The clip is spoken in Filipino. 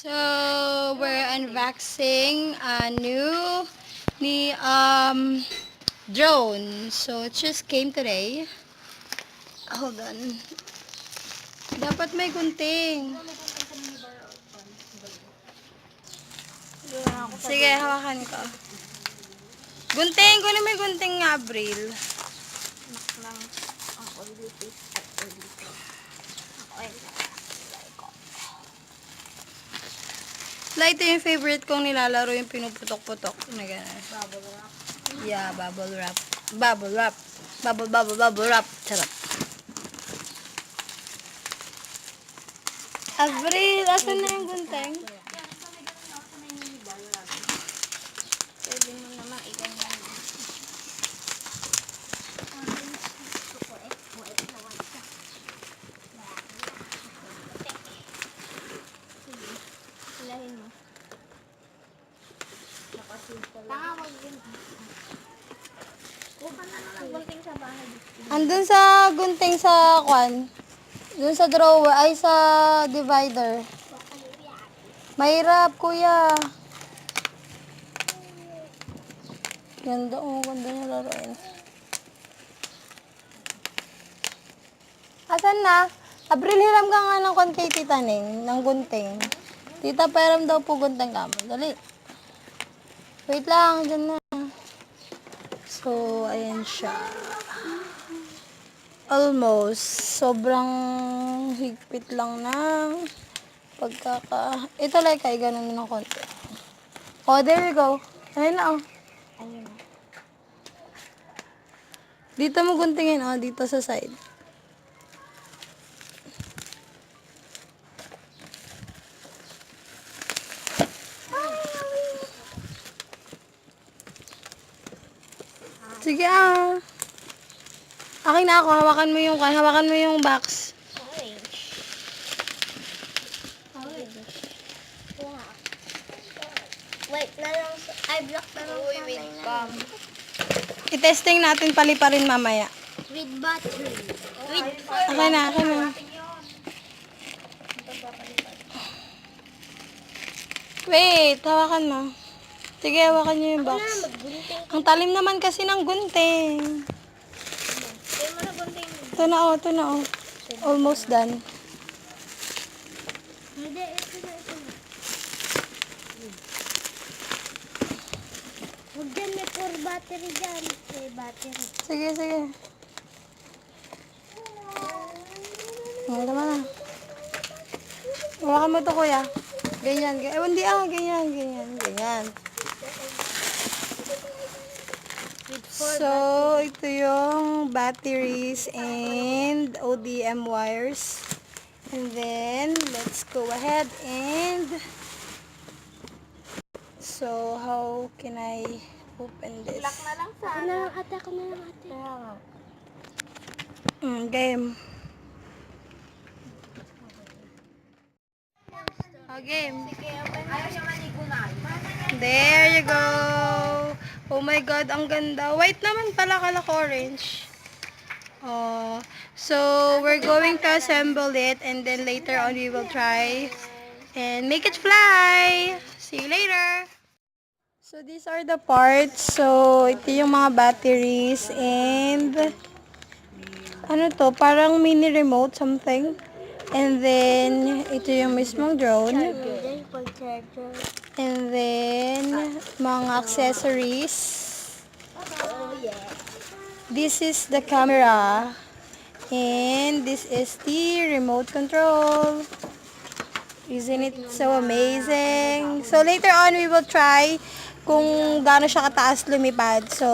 So, we're unboxing a new drone. So, it just came today. Hold on. Dapat may gunting. Sige, hawakan ko. Gunting! Kunin mo yung gunting nga, Abril. Like, ito yung favorite kong nilalaro, yung pinuputok-putok na gano'n. Bubble wrap. Yeah, bubble wrap. Bubble wrap. Bubble wrap. Sarap. Abril, asan na yung gunting? Pwede mo naman iganyan. Hilahin mo. Tanga, wag yun. Kuha na lang gunting sa bahay. Andun sa gunting sa kwan. Dun sa drawer, ay sa divider. Mahirap, kuya. Ganda, ganda niya laruin. Asan na? Abril, hiram ka nga ng kwan kay Tita Ning, ng gunting. Tita, pairam daw po gunting ka mo. Dali. Wait lang, dyan na. So, ayan siya. Almost. Sobrang higpit lang ng ito like ay ganun ng konti. Oh, there you go. Ayun na, oh. Ayun. Dito mo guntingin, oh. Dito sa side. Sige, ah. Akin na ako. Hawakan mo yung box. Orange. Wait na lang. Ay, block na lang. Uy, with gum. I-testing natin pali-parin mamaya. With battery. With Akin na. Wait, hawakan mo. Sige, hawakan niyo yung box. maggunting. Ang talim naman kasi ng gunting. Kaya mo na gunting. Ito na, oh. Almost done. Hindi, ito na. Huwag dyan, may poor battery dyan. May battery. Sige. Ang naman na. Hawakan mo to, kuya. Ganyan. Hindi ganyan. So, ito yung batteries and ODM wires. And then, let's go ahead and... So, how can I open this? Lock na lang sa Ako na lang ate. Game. Game. Ayaw siya maligo na. There you go. Oh my God, ang ganda. White naman pala, kala ko orange. Oh, so we're going to assemble it and then later on we will try and make it fly. See you later. So these are the parts. So ito yung mga batteries and ano to, parang mini remote something. And then ito yung mismong drone. And then, mga accessories. Oh, yeah. This is the camera. And this is the remote control. Isn't it so amazing? So, later on, we will try kung gaano siya kataas lumipad. So,